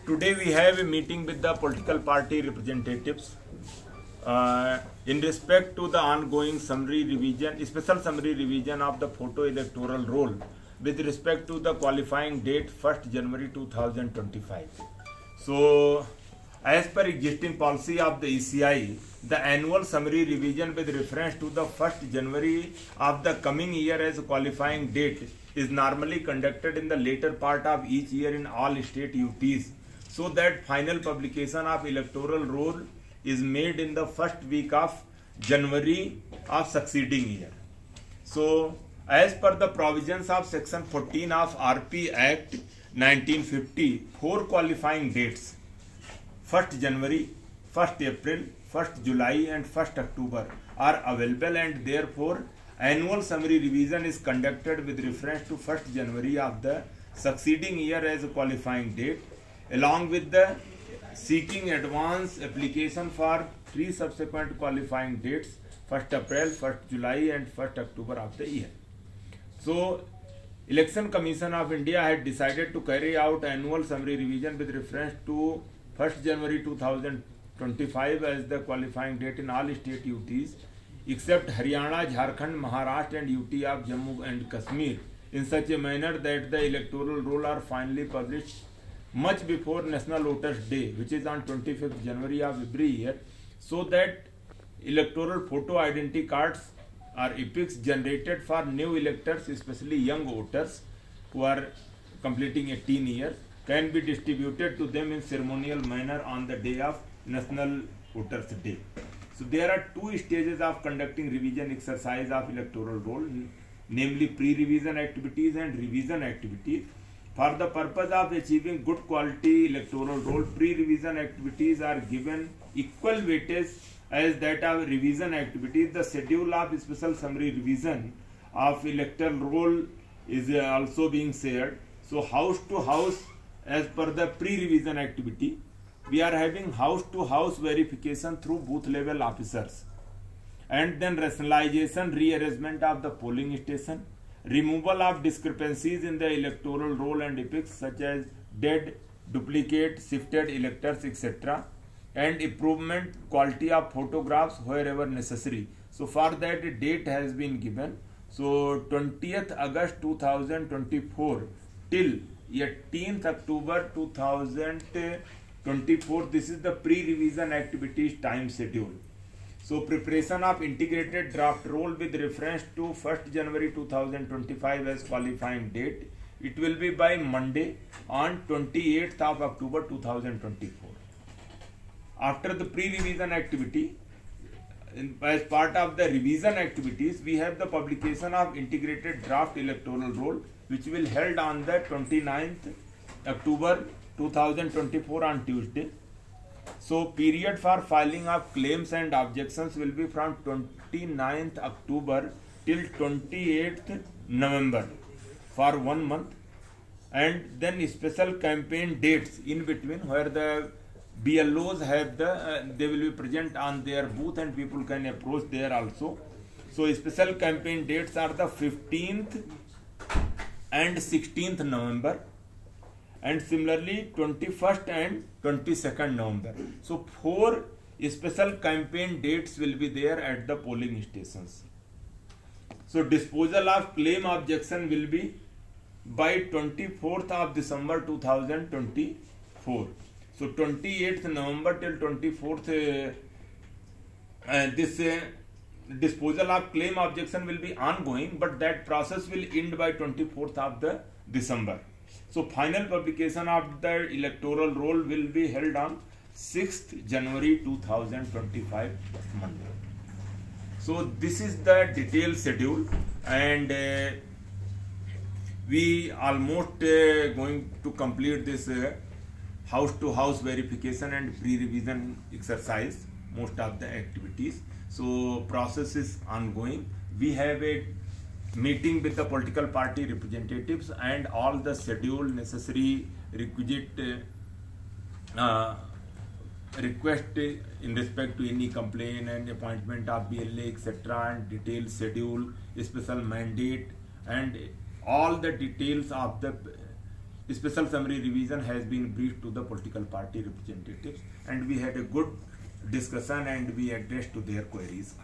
Today we have a meeting with the political party representatives in respect to the ongoing summary revision, special summary revision of the photo electoral roll with respect to the qualifying date 1st January 2025. So, as per existing policy of the ECI, the annual summary revision with reference to the 1st January of the coming year as a qualifying date is normally conducted in the later part of each year in all state UTs, so that final publication of electoral roll is made in the first week of January of succeeding year. So, as per the provisions of section 14 of RP Act 1950, four qualifying dates 1st January, 1st April, 1st July and 1st October are available, and therefore annual summary revision is conducted with reference to 1st January of the succeeding year as a qualifying date, along with the seeking advance application for three subsequent qualifying dates 1st April, 1st July and 1st October of the year. So, Election Commission of India had decided to carry out annual summary revision with reference to 1st January 2025 as the qualifying date in all state UTs except Haryana, Jharkhand, Maharashtra and UT of Jammu and Kashmir in such a manner that the electoral roll are finally published much before National Voters Day, which is on 25th January of every year, so that electoral photo identity cards or epics generated for new electors, especially young voters who are completing 18 years, can be distributed to them in ceremonial manner on the day of National Voters Day. So there are two stages of conducting revision exercise of electoral roll, namely pre-revision activities and revision activities. For the purpose of achieving good quality electoral roll, pre-revision activities are given equal weightage as that of revision activities. The schedule of special summary revision of electoral roll is also being shared. So house to house, as per the pre-revision activity, we are having house-to-house verification through booth-level officers, and then rationalization, rearrangement of the polling station, removal of discrepancies in the electoral roll and epics such as dead, duplicate, shifted electors, etc., and improvement quality of photographs wherever necessary. So for that a date has been given. So 20th August 2024 till 18th October 2024, this is the pre-revision activities time schedule. So preparation of integrated draft roll with reference to 1st January 2025 as qualifying date. It will be by Monday on 28th of October 2024. After the pre-revision activity, as part of the revision activities, we have the publication of integrated draft electoral roll, which will held on the 29th October 2024 on Tuesday. So period for filing of claims and objections will be from 29th October till 28th November for 1 month, and then special campaign dates in between where the BLOs have they will be present on their booth and people can approach there also. So special campaign dates are the 15th and 16th November, and similarly 21st and 22nd November. So four special campaign dates will be there at the polling stations. So disposal of claim objection will be by 24th of December 2024. So 28th November till 24th this disposal of claim objection will be ongoing, but that process will end by 24th of the December. So final publication of the electoral roll will be held on 6th January 2025 Monday. So this is the detailed schedule, and we almost going to complete this house-to-house verification and pre-revision exercise, most of the activities. So process is ongoing. We have a meeting with the political party representatives, and all the scheduled necessary requisite request in respect to any complaint and appointment of BLA, etc., and detailed schedule, special mandate, and all the details of the special summary revision has been briefed to the political party representatives, and we had a good discussion and we addressed to their queries.